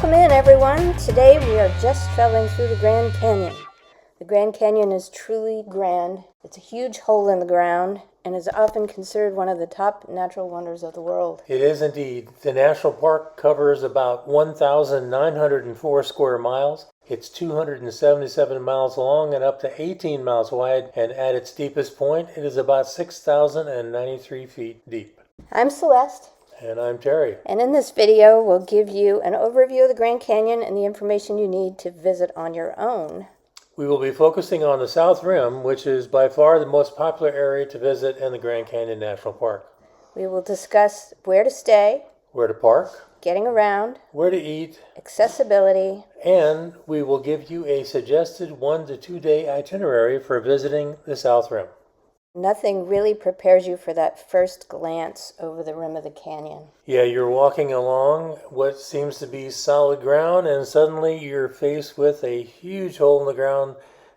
Welcome in, everyone. Today we are just traveling through the Grand Canyon. The Grand Canyon is truly grand. It's a huge hole in the ground and is often considered one of the top natural wonders of the world. It is indeed. The national park covers about 1,904 square miles. It's 277 miles long and up to 18 miles wide, and at its deepest point, it is about 6,093 feet deep. I'm Celeste. And I'm Terry. And in this video, we'll give you an overview of the Grand Canyon and the information you need to visit on your own. We will be focusing on the South Rim, which is by far the most popular area to visit in the Grand Canyon National Park. We will discuss where to stay, Where to park, getting around, where to eat, accessibility, and we will give you a suggested 1 to 2 day itinerary for visiting the South Rim. Nothing really prepares you for that first glance over the rim of the canyon. Yeah, you're walking along what seems to be solid ground, and suddenly you're faced with a huge hole in the ground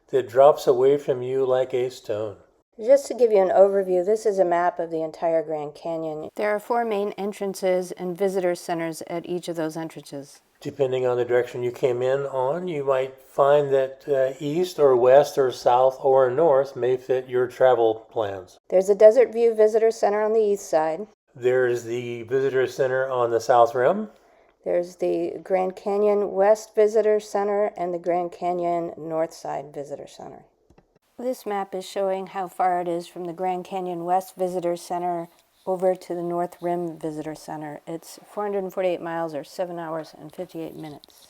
that drops away from you like a stone. Just to give you an overview, this is a map of the entire Grand Canyon. There are 4 main entrances and visitor centers at each of those entrances. Depending on the direction you came in on, you might find that east or west or south or north may fit your travel plans. There's a Desert View Visitor Center on the east side. There's the Visitor Center on the South Rim. There's the Grand Canyon West Visitor Center and the Grand Canyon North Side Visitor Center. This map is showing how far it is from the Grand Canyon West Visitor Center over to the North Rim Visitor Center. It's 448 miles or 7 hours and 58 minutes.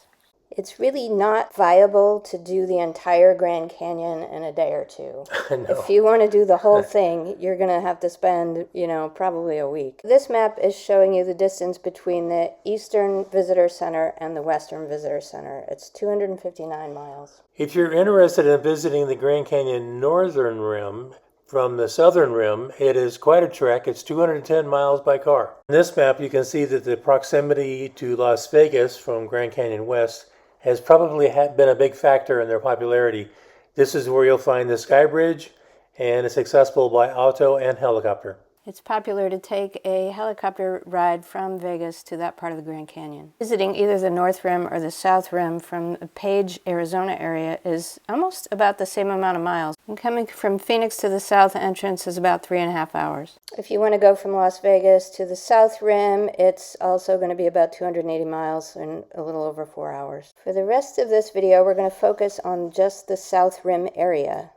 It's really not viable to do the entire Grand Canyon in a day or two. No. If you want to do the whole thing, you're going to have to spend, probably a week. This map is showing you the distance between the Eastern Visitor Center and the Western Visitor Center. It's 259 miles. If you're interested in visiting the Grand Canyon Northern Rim, from the southern rim, it is quite a trek. It's 210 miles by car. In this map, you can see that the proximity to Las Vegas from Grand Canyon West has probably been a big factor in their popularity. This is where you'll find the Sky Bridge, and it's accessible by auto and helicopter. It's popular to take a helicopter ride from Vegas to that part of the Grand Canyon. Visiting either the North Rim or the South Rim from the Page, Arizona area is almost about the same amount of miles. And coming from Phoenix to the south entrance is about 3.5 hours. If you want to go from Las Vegas to the South Rim, it's also going to be about 280 miles in a little over 4 hours. For the rest of this video, we're going to focus on just the South Rim area.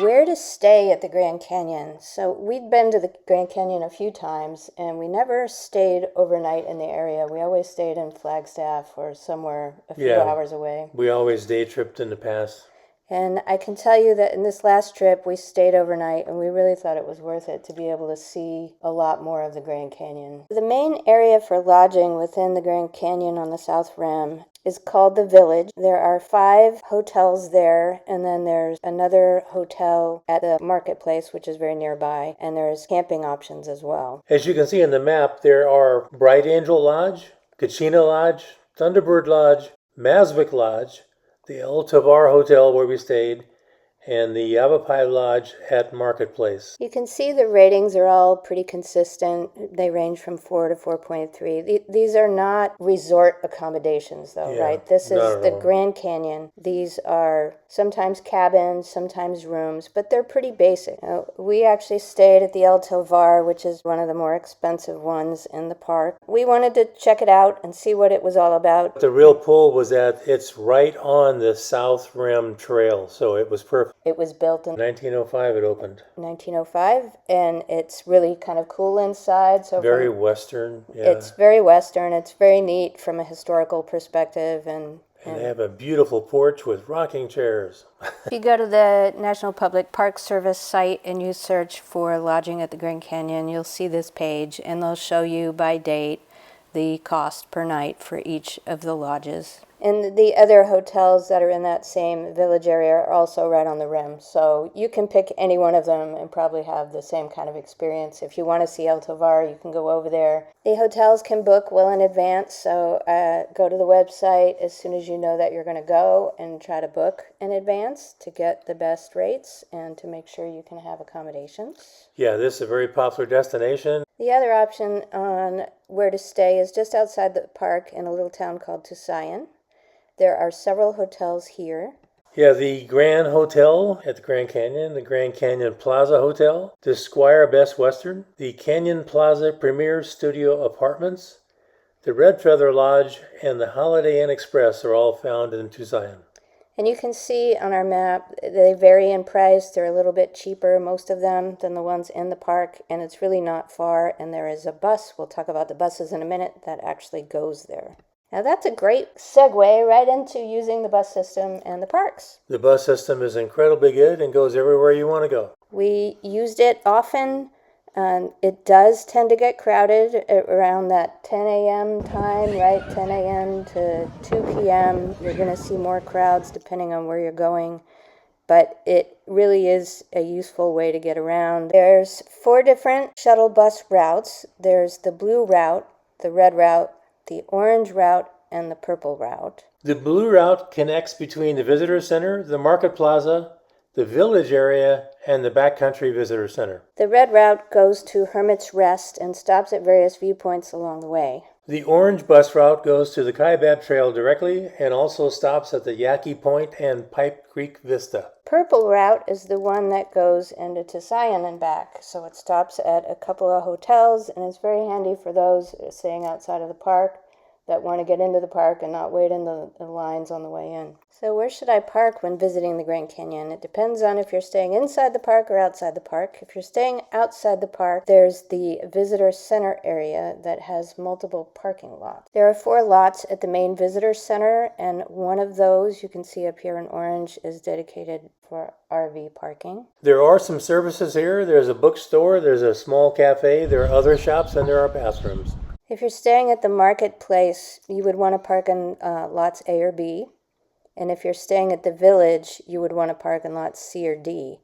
Where to stay at the Grand Canyon. So we'd been to the Grand Canyon a few times, and we never stayed overnight in the area. We always stayed in Flagstaff or somewhere a few hours away. We always day tripped in the past. And I can tell you that in this last trip, we stayed overnight, and we really thought it was worth it to be able to see a lot more of the Grand Canyon. The main area for lodging within the Grand Canyon on the South Rim is called the Village. There are 5 hotels there, and then there's another hotel at the marketplace, which is very nearby, and there's camping options as well. As you can see in the map, there are Bright Angel Lodge, Kachina Lodge, Thunderbird Lodge, Masvik Lodge, the El Tovar Hotel where we stayed, and the Yavapai Lodge at Marketplace. You can see the ratings are all pretty consistent. They range from 4 to 4.3. These are not resort accommodations, though, right? This is the Grand Canyon. These are sometimes cabins, sometimes rooms, but they're pretty basic. We actually stayed at the El Tovar, which is one of the more expensive ones in the park. We wanted to check it out and see what it was all about. The real pull was that it's right on the South Rim Trail, so it was perfect. It was built in 1905 it opened. 1905, and it's really kind of cool inside. So very Western. Yeah. It's very Western. It's very neat from a historical perspective. And they have a beautiful porch with rocking chairs. If you go to the National Public Park Service site and you search for lodging at the Grand Canyon, you'll see this page, and they'll show you by date the cost per night for each of the lodges. And the other hotels that are in that same village area are also right on the rim. So you can pick any one of them and probably have the same kind of experience. If you want to see El Tovar, you can go over there. The hotels can book well in advance, so go to the website as soon as you know that you're going to go and try to book in advance to get the best rates and to make sure you can have accommodations. Yeah, this is a very popular destination. The other option on where to stay is just outside the park in a little town called Tusayan. There are several hotels here. Yeah, the Grand Hotel at the Grand Canyon, the Grand Canyon Plaza Hotel, the Squire Best Western, the Canyon Plaza Premier Studio Apartments, the Red Feather Lodge, and the Holiday Inn Express are all found in Tusayan. And you can see on our map, they vary in price. They're a little bit cheaper, most of them, than the ones in the park, and it's really not far. And there is a bus, we'll talk about the buses in a minute, that actually goes there. Now that's a great segue right into using the bus system and the parks. The bus system is incredibly good and goes everywhere you want to go. We used it often. It does tend to get crowded around that 10 a.m. time, right? 10 a.m. to 2 p.m. You're going to see more crowds depending on where you're going. But it really is a useful way to get around. There's 4 different shuttle bus routes. There's the blue route, the red route, the orange route, and the purple route. The blue route connects between the Visitor Center, the Market Plaza, the Village area, and the Backcountry Visitor Center. The red route goes to Hermit's Rest and stops at various viewpoints along the way. The orange bus route goes to the Kaibab Trail directly and also stops at the Yaqui Point and Pipe Creek Vista. Purple route is the one that goes into Tusayan and back, so it stops at a couple of hotels, and it's very handy for those staying outside of the park that want to get into the park and not wait in the lines on the way in. So where should I park when visiting the Grand Canyon? It depends on if you're staying inside the park or outside the park. If you're staying outside the park, there's the visitor center area that has multiple parking lots. There are 4 lots at the main visitor center, and one of those you can see up here in orange is dedicated for RV parking. There are some services here. There's a bookstore, there's a small cafe, there are other shops, and there are bathrooms. If you're staying at the marketplace, you would want to park in lots A or B. And if you're staying at the village, you would want to park in lots C or D.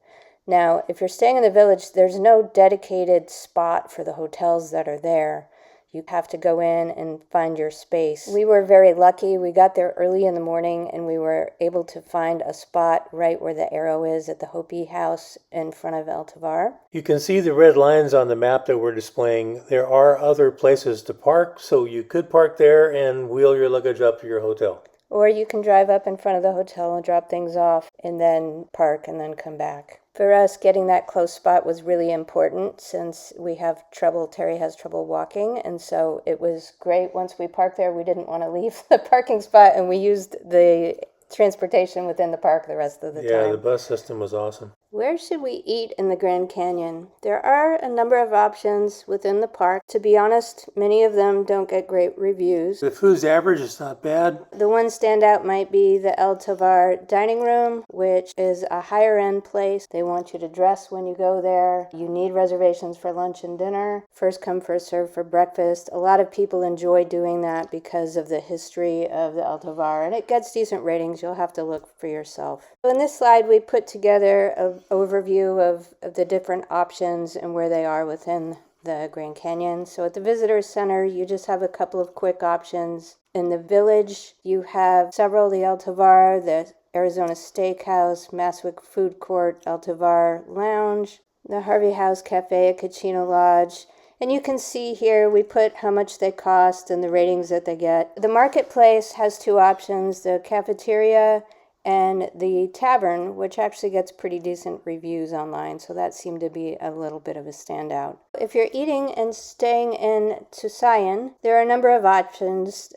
Now, if you're staying in the village, there's no dedicated spot for the hotels that are there. You have to go in and find your space. We were very lucky. We got there early in the morning and we were able to find a spot right where the arrow is at the Hopi House in front of El Tovar. You can see the red lines on the map that we're displaying. There are other places to park, so you could park there and wheel your luggage up to your hotel. Or you can drive up in front of the hotel and drop things off and then park and then come back. For us, getting that close spot was really important since we have trouble, Terry has trouble walking, and so it was great. Once we parked there, we didn't want to leave the parking spot, and we used the transportation within the park the rest of the time. Yeah, the bus system was awesome. Where should we eat in the Grand Canyon? There are a number of options within the park. To be honest, many of them don't get great reviews. The food's average, it's not bad. The one standout might be the El Tovar dining room, which is a higher end place. They want you to dress when you go there. You need reservations for lunch and dinner. First come, first serve for breakfast. A lot of people enjoy doing that because of the history of the El Tovar, and it gets decent ratings. You'll have to look for yourself. So in this slide, we put together an overview of the different options and where they are within the Grand Canyon. So at the Visitor Center, you just have a couple of quick options. In the village, you have several, the El Tovar, the Arizona Steakhouse, Maswick Food Court, El Tovar Lounge, the Harvey House Cafe at Kachino Lodge. And you can see here we put how much they cost and the ratings that they get. The marketplace has 2 options, the cafeteria and the tavern, which actually gets pretty decent reviews online, so that seemed to be a little bit of a standout. If you're eating and staying in Tusayan, there are a number of options.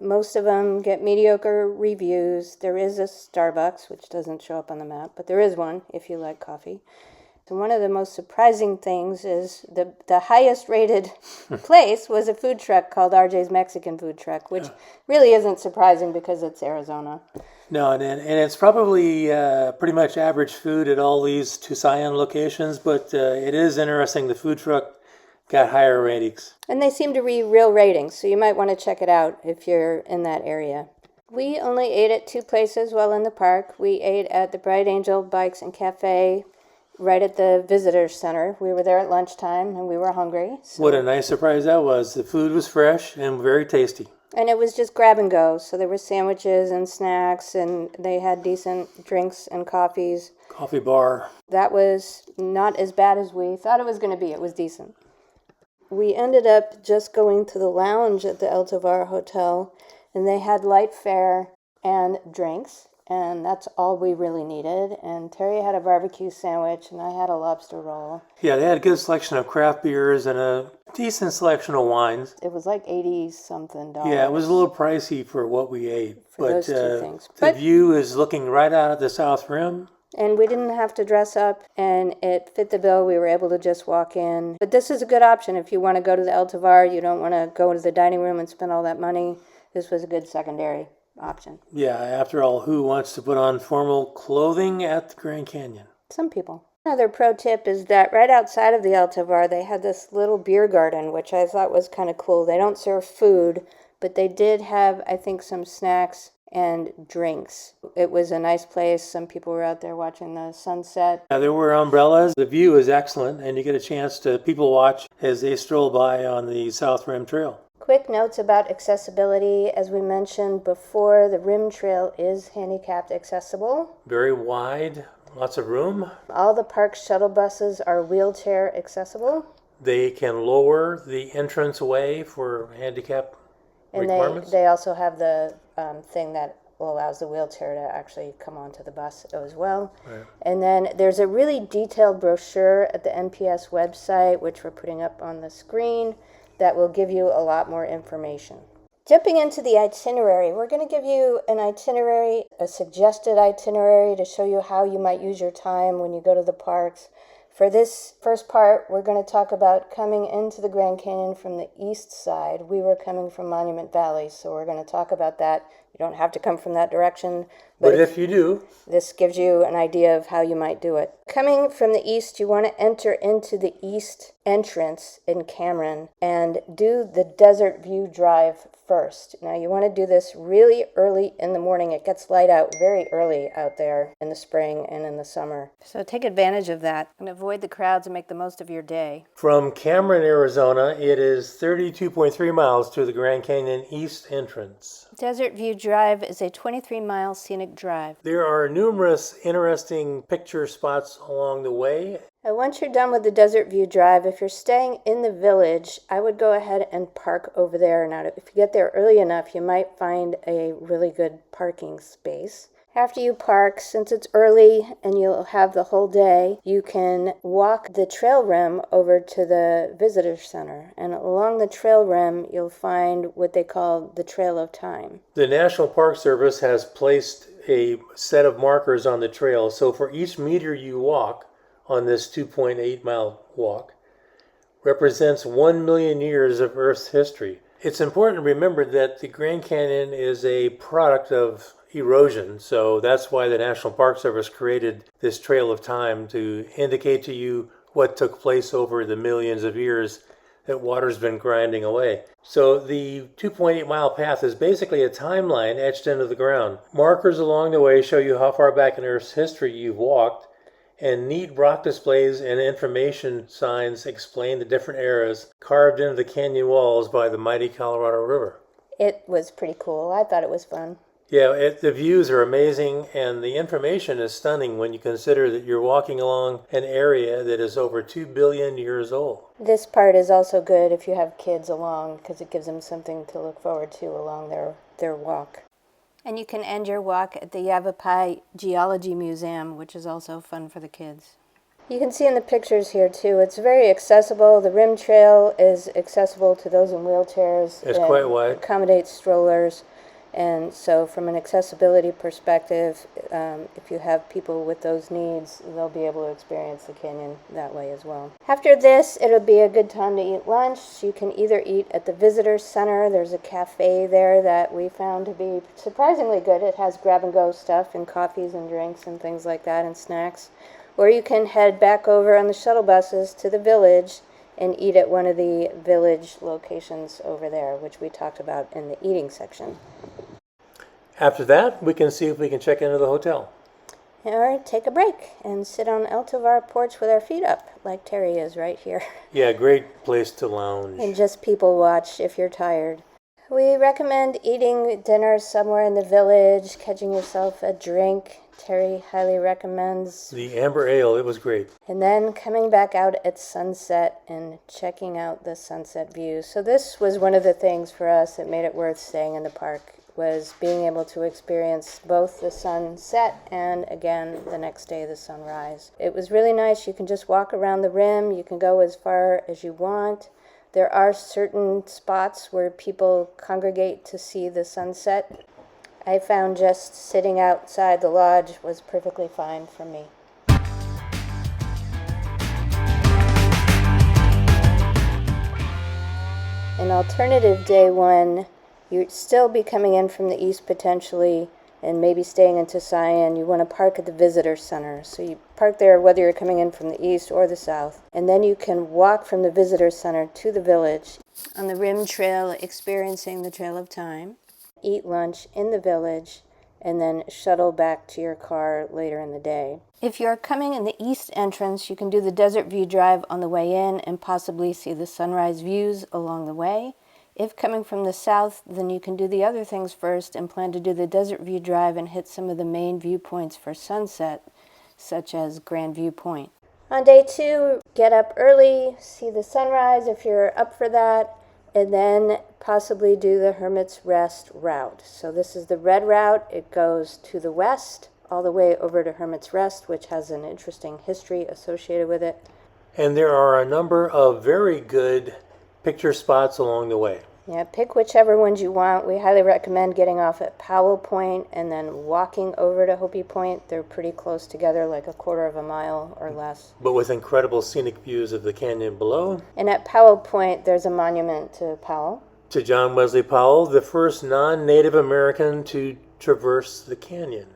Most of them get mediocre reviews. There is a Starbucks, which doesn't show up on the map, but there is one if you like coffee. So one of the most surprising things is the highest rated place was a food truck called RJ's Mexican Food Truck, which really isn't surprising because it's Arizona. No, and it's probably pretty much average food at all these Tusayan locations, but it is interesting. The food truck got higher ratings. And they seem to be real ratings, so you might want to check it out if you're in that area. We only ate at 2 places while in the park. We ate at the Bright Angel Bikes and Cafe right at the visitor center. We were there at lunchtime and we were hungry. So. What a nice surprise that was. The food was fresh and very tasty. And it was just grab and go. So there were sandwiches and snacks, and they had decent drinks and coffees. Coffee bar. That was not as bad as we thought it was going to be. It was decent. We ended up just going to the lounge at the Tovar Hotel, and they had light fare and drinks, and that's all we really needed. And Terry had a barbecue sandwich, and I had a lobster roll. Yeah, they had a good selection of craft beers and a decent selection of wines. It was like $80-something. Yeah, it was a little pricey for what we ate. For those two things. The view is looking right out at the South Rim. And we didn't have to dress up, and it fit the bill. We were able to just walk in. But this is a good option if you want to go to the El Tovar. You don't want to go to the dining room and spend all that money. This was a good secondary option. Yeah, after all, who wants to put on formal clothing at the Grand Canyon? Some people. Another pro tip is that right outside of the El Tovar, they had this little beer garden, which I thought was kind of cool. They don't serve food, but they did have, I think, some snacks and drinks. It was a nice place. Some people were out there watching the sunset. Yeah, there were umbrellas. The view is excellent, and you get a chance to people watch as they stroll by on the South Rim Trail. Quick notes about accessibility. As we mentioned before, the Rim Trail is handicapped accessible. Very wide, lots of room. All the park shuttle buses are wheelchair accessible. They can lower the entranceway for handicap requirements. And they also have the thing that allows the wheelchair to actually come onto the bus as well. Right. And then there's a really detailed brochure at the NPS website, which we're putting up on the screen, that will give you a lot more information. Jumping into the itinerary, we're going to give you an itinerary, a suggested itinerary to show you how you might use your time when you go to the parks. For this first part, we're going to talk about coming into the Grand Canyon from the east side. We were coming from Monument Valley, so we're going to talk about that. You don't have to come from that direction. But if you do, this gives you an idea of how you might do it. Coming from the east, you want to enter into the east entrance in Cameron and do the Desert View Drive first. Now you want to do this really early in the morning. It gets light out very early out there in the spring and in the summer. So take advantage of that and avoid the crowds and make the most of your day. From Cameron, Arizona, it is 32.3 miles to the Grand Canyon east entrance. Desert View Drive is a 23-mile scenic drive. There are numerous interesting picture spots along the way. And once you're done with the Desert View Drive, if you're staying in the village, I would go ahead and park over there. Now, if you get there early enough, you might find a really good parking space. After you park, since it's early and you'll have the whole day, you can walk the trail rim over to the visitor center. And along the trail rim, you'll find what they call the Trail of Time. The National Park Service has placed a set of markers on the trail. So for each meter you walk on this 2.8 mile walk, represents 1 million years of Earth's history. It's important to remember that the Grand Canyon is a product of erosion, so that's why the National Park Service created this Trail of Time to indicate to you what took place over the millions of years that water's been grinding away. So the 2.8 mile path is basically a timeline etched into the ground. Markers along the way show you how far back in Earth's history you've walked, and neat rock displays and information signs explain the different eras carved into the canyon walls by the mighty Colorado River. It was pretty cool. I thought it was fun. Yeah, the views are amazing, and the information is stunning when you consider that you're walking along an area that is over 2 billion years old. This part is also good if you have kids along, because it gives them something to look forward to along their walk. And you can end your walk at the Yavapai Geology Museum, which is also fun for the kids. You can see in the pictures here, too, it's very accessible. The Rim Trail is accessible to those in wheelchairs. It's quite wide. Accommodates strollers. And so from an accessibility perspective, if you have people with those needs, they'll be able to experience the canyon that way as well. After this, it'll be a good time to eat lunch. You can either eat at the visitor center. There's a cafe there that we found to be surprisingly good. It has grab-and-go stuff and coffees and drinks and things like that and snacks. Or you can head back over on the shuttle buses to the village and eat at one of the village locations over there, which we talked about in the eating section. After that, we can see if we can check into the hotel. Or take a break and sit on El Tovar porch with our feet up, like Terry is right here. Yeah, great place to lounge. And just people watch if you're tired. We recommend eating dinner somewhere in the village, catching yourself a drink. Terry highly recommends. The Amber Ale, it was great. And then coming back out at sunset and checking out the sunset views. So this was one of the things for us that made it worth staying in the park, was being able to experience both the sunset and, again, the next day, the sunrise. It was really nice. You can just walk around the rim. You can go as far as you want. There are certain spots where people congregate to see the sunset. I found just sitting outside the lodge was perfectly fine for me. An alternative day one, you'd still be coming in from the east potentially and maybe staying into Siam. You want to park at the visitor center. So you park there whether you're coming in from the east or the south. And then you can walk from the visitor center to the village on the Rim Trail, experiencing the Trail of Time. Eat lunch in the village, and then shuttle back to your car later in the day. If you're coming in the east entrance, you can do the Desert View Drive on the way in and possibly see the sunrise views along the way. If coming from the south, then you can do the other things first and plan to do the Desert View Drive and hit some of the main viewpoints for sunset, such as Grand Viewpoint. On day two, get up early, see the sunrise if you're up for that, and then possibly do the Hermit's Rest route. So this is the red route. It goes to the west, all the way over to Hermit's Rest, which has an interesting history associated with it. And there are a number of very good picture spots along the way. Yeah, pick whichever ones you want. We highly recommend getting off at Powell Point and then walking over to Hopi Point. They're pretty close together, like a quarter of a mile or less. But with incredible scenic views of the canyon below. And at Powell Point, there's a monument to Powell. To John Wesley Powell, the first non-Native American to traverse the canyon.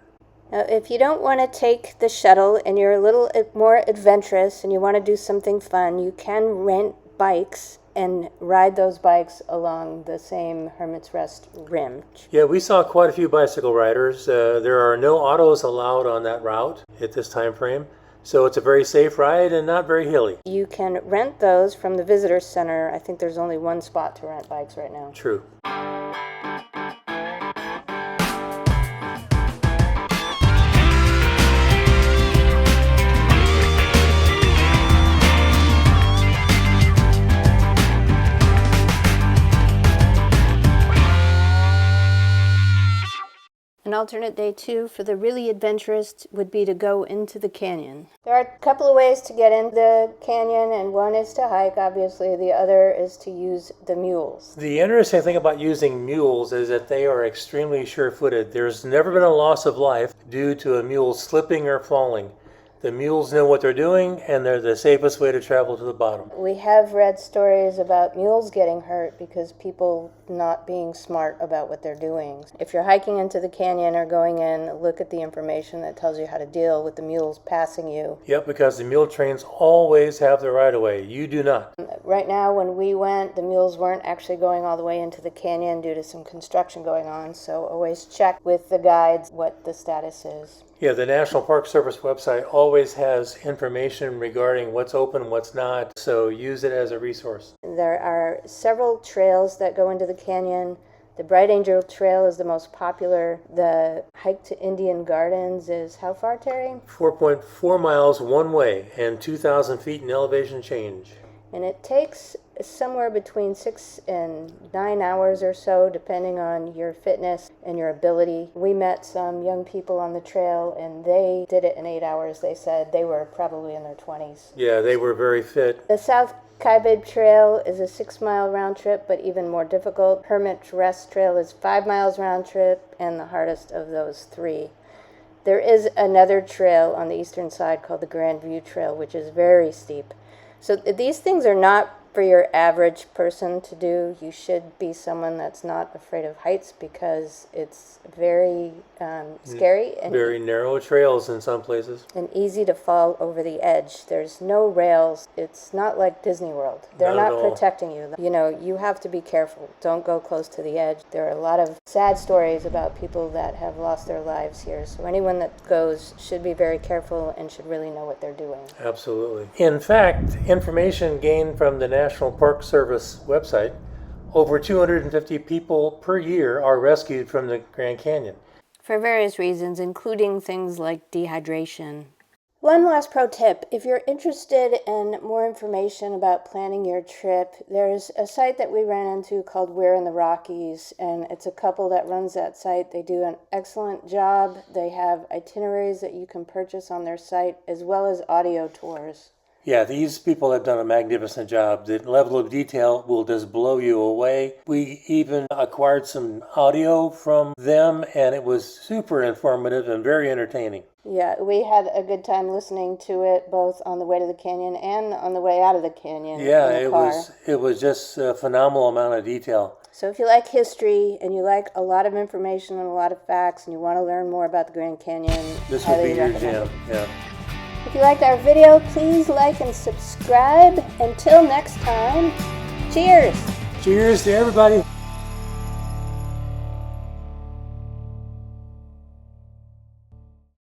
Now, if you don't want to take the shuttle and you're a little more adventurous and you want to do something fun, you can rent bikes and ride those bikes along the same Hermit's Rest rim. Yeah, we saw quite a few bicycle riders. There are no autos allowed on that route at this time frame, so it's a very safe ride and not very hilly. You can rent those from the visitor center. I think there's only one spot to rent bikes right now. True. An alternate day two for the really adventurous would be to go into the canyon. There are a couple of ways to get into the canyon, and one is to hike, obviously. The other is to use the mules. The interesting thing about using mules is that they are extremely sure-footed. There's never been a loss of life due to a mule slipping or falling. The mules know what they're doing, and they're the safest way to travel to the bottom. We have read stories about mules getting hurt because people not being smart about what they're doing. If you're hiking into the canyon or going in, look at the information that tells you how to deal with the mules passing you. Yep, because the mule trains always have the right-of-way. You do not. Right now, when we went, the mules weren't actually going all the way into the canyon due to some construction going on, so always check with the guides what the status is. Yeah, the National Park Service website always has information regarding what's open and what's not, so use it as a resource. There are several trails that go into the canyon. The Bright Angel Trail is the most popular. The hike to Indian Gardens is how far, Terry? 4.4 miles one way and 2,000 feet in elevation change. And it takes somewhere between 6 and 9 hours or so, depending on your fitness and your ability. We met some young people on the trail, and they did it in 8 hours. They said they were probably in their 20s. Yeah, they were very fit. The South Kaibib Trail is a 6-mile round trip, but even more difficult. Hermit's Rest Trail is 5 miles round trip, and the hardest of those 3. There is another trail on the eastern side called the Grand View Trail, which is very steep. So these things are not For your average person to do, you should be someone that's not afraid of heights because it's very scary and Very narrow trails in some places. easy to fall over the edge. There's no rails. It's not like Disney World. They're Not at not all. protecting you. You know, you have to be careful. Don't go close to the edge. There are a lot of sad stories about people that have lost their lives here. So anyone that goes should be very careful and should really know what they're doing. Absolutely. In fact, information gained from the National Park Service website, over 250 people per year are rescued from the Grand Canyon. For various reasons, including things like dehydration. One last pro tip. If you're interested in more information about planning your trip, there's a site that we ran into called We're in the Rockies, and it's a couple that runs that site. They do an excellent job. They have itineraries that you can purchase on their site, as well as audio tours. Yeah, these people have done a magnificent job. The level of detail will just blow you away. We even acquired some audio from them, and it was super informative and very entertaining. Yeah, we had a good time listening to it, both on the way to the canyon and on the way out of the canyon. Yeah, in the car. it was just a phenomenal amount of detail. So if you like history and you like a lot of information and a lot of facts and you want to learn more about the Grand Canyon, This would highly be your recommend jam. it. Yeah. If you liked our video, please like and subscribe. Until next time, cheers! Cheers to everybody.